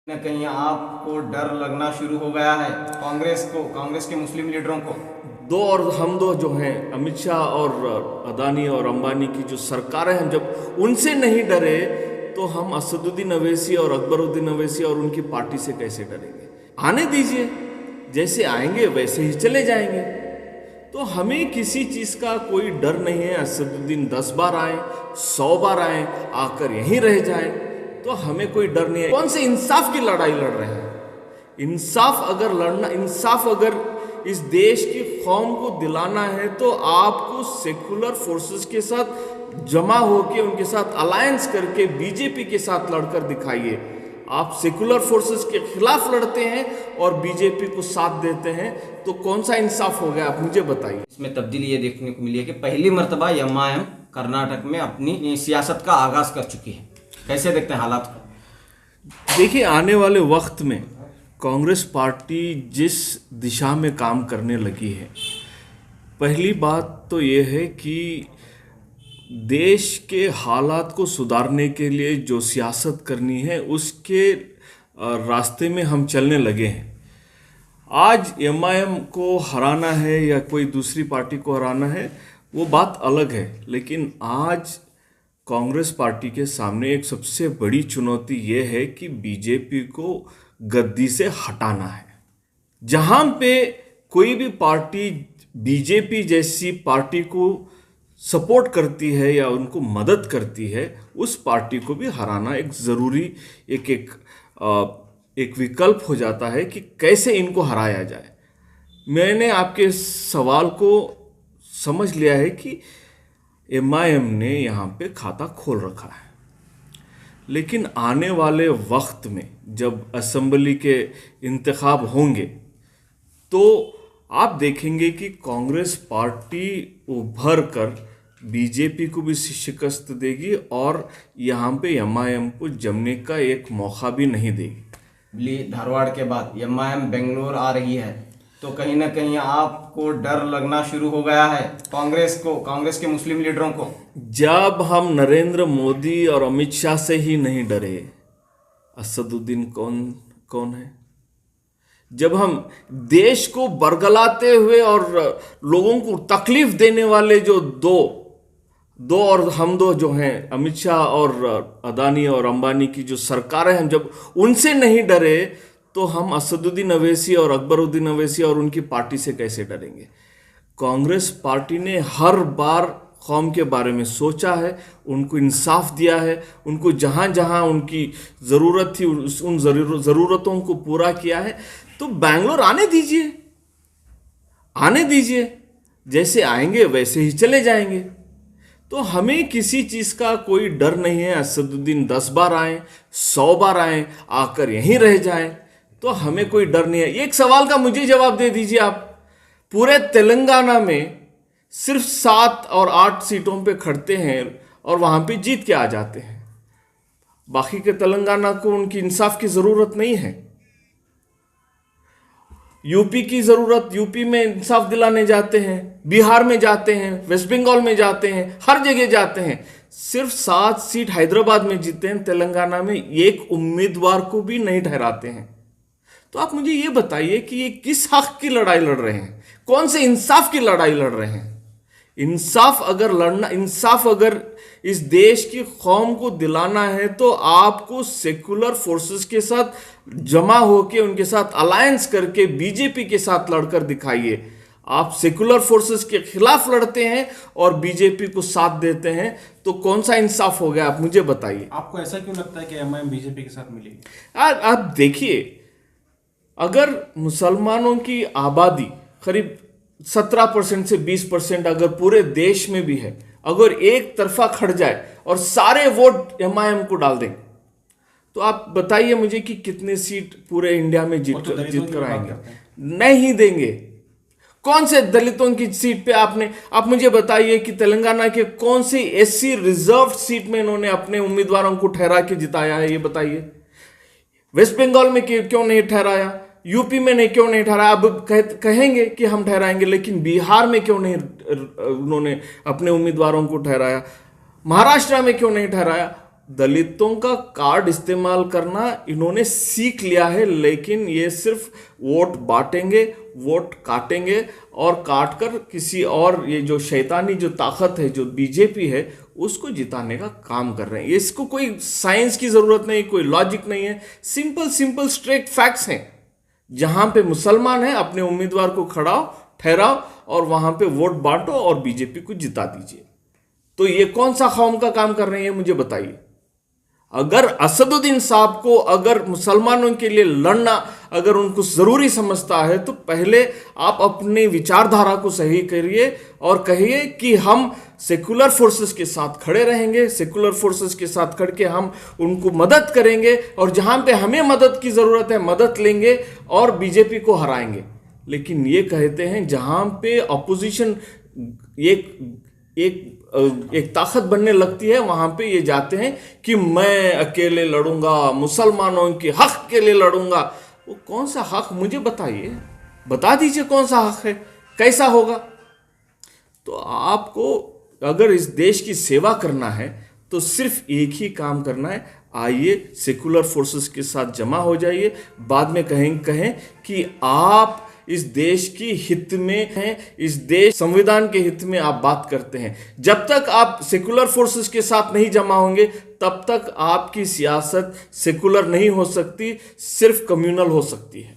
न कहीं आपको डर लगना शुरू हो गया है कांग्रेस के मुस्लिम लीडरों को। दो और हम दो जो हैं अमित शाह और अदानी और अंबानी की जो सरकारें हैं, जब उनसे नहीं डरे तो हम असदुद्दीन अवैसी और अकबरुद्दीन अवैसी और उनकी पार्टी से कैसे डरेंगे। आने दीजिए, जैसे आएंगे वैसे ही चले जाएंगे। तो हमें किसी चीज़ का कोई डर नहीं है। असदुद्दीन 10 बार आए, 100 बार आए, आकर यहीं रह जाए, तो हमें कोई डर नहीं है। कौन से इंसाफ की लड़ाई लड़ रहे हैं? इंसाफ अगर इस देश की कौम को दिलाना है तो आपको सेकुलर फोर्सेस के साथ जमा होकर, उनके साथ अलायंस करके बीजेपी के साथ लड़कर दिखाइए। आप सेकुलर फोर्सेस के खिलाफ लड़ते हैं और बीजेपी को साथ देते हैं, तो कौन सा इंसाफ हो गया, आप मुझे बताइए। इसमें तब्दीली ये देखने को मिली है कि पहली मर्तबा एमआईएम कर्नाटक में अपनी सियासत का आगाज कर चुकी है। कैसे देखते हैं हालात को? देखिए, आने वाले वक्त में कांग्रेस पार्टी जिस दिशा में काम करने लगी है, पहली बात तो ये है कि देश के हालात को सुधारने के लिए जो सियासत करनी है उसके रास्ते में हम चलने लगे हैं। आज एमआईएम को हराना है या कोई दूसरी पार्टी को हराना है वो बात अलग है, लेकिन आज कांग्रेस पार्टी के सामने एक सबसे बड़ी चुनौती ये है कि बीजेपी को गद्दी से हटाना है। जहां पे कोई भी पार्टी बीजेपी जैसी पार्टी को सपोर्ट करती है या उनको मदद करती है, उस पार्टी को भी हराना एक ज़रूरी एक विकल्प हो जाता है कि कैसे इनको हराया जाए। मैंने आपके सवाल को समझ लिया है कि एमआईएम ने यहाँ पे खाता खोल रखा है, लेकिन आने वाले वक्त में जब असेंबली के इंतखाब होंगे तो आप देखेंगे कि कांग्रेस पार्टी उभर कर बीजेपी को भी शिकस्त देगी और यहाँ पे एमआईएम को जमने का एक मौका भी नहीं देगी। धारवाड़ के बाद एमआईएम बेंगलोर आ रही है, तो कहीं ना कहीं आपको डर लगना शुरू हो गया है कांग्रेस के मुस्लिम लीडरों को। जब हम नरेंद्र मोदी और अमित शाह से ही नहीं डरे, असदुद्दीन कौन है? जब हम देश को बरगलाते हुए और लोगों को तकलीफ देने वाले जो दो और हम दो जो हैं अमित शाह और अदानी और अंबानी की जो सरकारें हैं, जब उनसे नहीं डरे तो हम असदुद्दीन अवैसी और अकबरुद्दीन अवैसी और उनकी पार्टी से कैसे डरेंगे। कांग्रेस पार्टी ने हर बार कौम के बारे में सोचा है, उनको इंसाफ दिया है, उनको जहाँ जहाँ उनकी ज़रूरत थी उन ज़रूरतों को पूरा किया है। तो बेंगलोर आने दीजिए, जैसे आएंगे वैसे ही चले जाएंगे। तो हमें किसी चीज़ का कोई डर नहीं है। असदुद्दीन 10 बार आए, 100 बार आए, आकर यहीं रह जाएं, तो हमें कोई डर नहीं है। एक सवाल का मुझे जवाब दे दीजिए आप, पूरे तेलंगाना में सिर्फ 7 और 8 सीटों पे खड़ते हैं और वहां पे जीत के आ जाते हैं। बाकी के तेलंगाना को उनकी इंसाफ की ज़रूरत नहीं है। यूपी की ज़रूरत, यूपी में इंसाफ दिलाने जाते हैं, बिहार में जाते हैं, वेस्ट बंगाल में जाते हैं, हर जगह जाते हैं। सिर्फ 7 सीट हैदराबाद में जीते हैं, तेलंगाना में एक उम्मीदवार को भी नहीं ठहराते हैं। तो आप मुझे ये बताइए कि ये किस हक की लड़ाई लड़ रहे हैं, कौन से इंसाफ की लड़ाई लड़ रहे हैं। इंसाफ अगर इस देश की कौम को दिलाना है तो आपको सेकुलर फोर्सेस के साथ जमा होकर, उनके साथ अलायंस करके बीजेपी के साथ लड़कर दिखाइए। आप सेकुलर फोर्सेस के खिलाफ लड़ते हैं और बीजेपी को साथ देते हैं, तो कौन सा इंसाफ हो गया, आप मुझे बताइए। आपको ऐसा क्यों लगता है कि एमआईएम बीजेपी के साथ मिलेगी? आप देखिए, अगर मुसलमानों की आबादी करीब 17% से 20% अगर पूरे देश में भी है, अगर एक तरफा खड़ जाए और सारे वोट एमआईएम को डाल दें, तो आप बताइए मुझे कि कितने सीट पूरे इंडिया में जीत कर आएंगे? नहीं देंगे। कौन से दलितों की सीट पे आप मुझे बताइए कि तेलंगाना के कौन सी एससी रिजर्व सीट में इन्होंने अपने उम्मीदवारों को ठहरा के जिताया है, ये बताइए। वेस्ट बंगाल में क्यों नहीं ठहराया, यूपी में क्यों नहीं ठहराया? अब कहेंगे कि हम ठहराएंगे, लेकिन बिहार में क्यों नहीं उन्होंने अपने उम्मीदवारों को ठहराया? महाराष्ट्र में क्यों नहीं ठहराया? दलितों का कार्ड इस्तेमाल करना इन्होंने सीख लिया है, लेकिन ये सिर्फ वोट बांटेंगे, वोट काटेंगे और काट कर किसी और, ये जो शैतानी जो ताकत है जो बीजेपी है उसको जिताने का काम कर रहे हैं। इसको कोई साइंस की ज़रूरत नहीं, कोई लॉजिक नहीं है, सिंपल सिंपल स्ट्रेट फैक्ट्स हैं। जहां पे मुसलमान है अपने उम्मीदवार को ठहराओ और वहां पे वोट बांटो और बीजेपी को जिता दीजिए। तो ये कौन सा कौम का काम कर रहे हैं मुझे बताइए। अगर असदुद्दीन साहब को अगर मुसलमानों के लिए लड़ना अगर उनको जरूरी समझता है तो पहले आप अपनी विचारधारा को सही करिए और कहिए कि हम सेकुलर फोर्सेस के साथ खड़े रहेंगे, सेकुलर फोर्सेस के साथ खड़ के हम उनको मदद करेंगे और जहां पे हमें मदद की जरूरत है मदद लेंगे और बीजेपी को हराएंगे। लेकिन ये कहते हैं जहां पे अपोजिशन एक ताकत बनने लगती है वहां पे ये जाते हैं कि मैं अकेले लड़ूंगा, मुसलमानों के हक के लिए लड़ूंगा। वो कौन सा हक मुझे बताइए, बता दीजिए कौन सा हक है, कैसा होगा। तो आपको अगर इस देश की सेवा करना है तो सिर्फ एक ही काम करना है, आइए सेकुलर फोर्सेस के साथ जमा हो जाइए। बाद में कहें कि आप इस देश की हित में हैं, इस देश संविधान के हित में आप बात करते हैं। जब तक आप सेकुलर फोर्सेस के साथ नहीं जमा होंगे तब तक आपकी सियासत सेकुलर नहीं हो सकती, सिर्फ कम्युनल हो सकती है।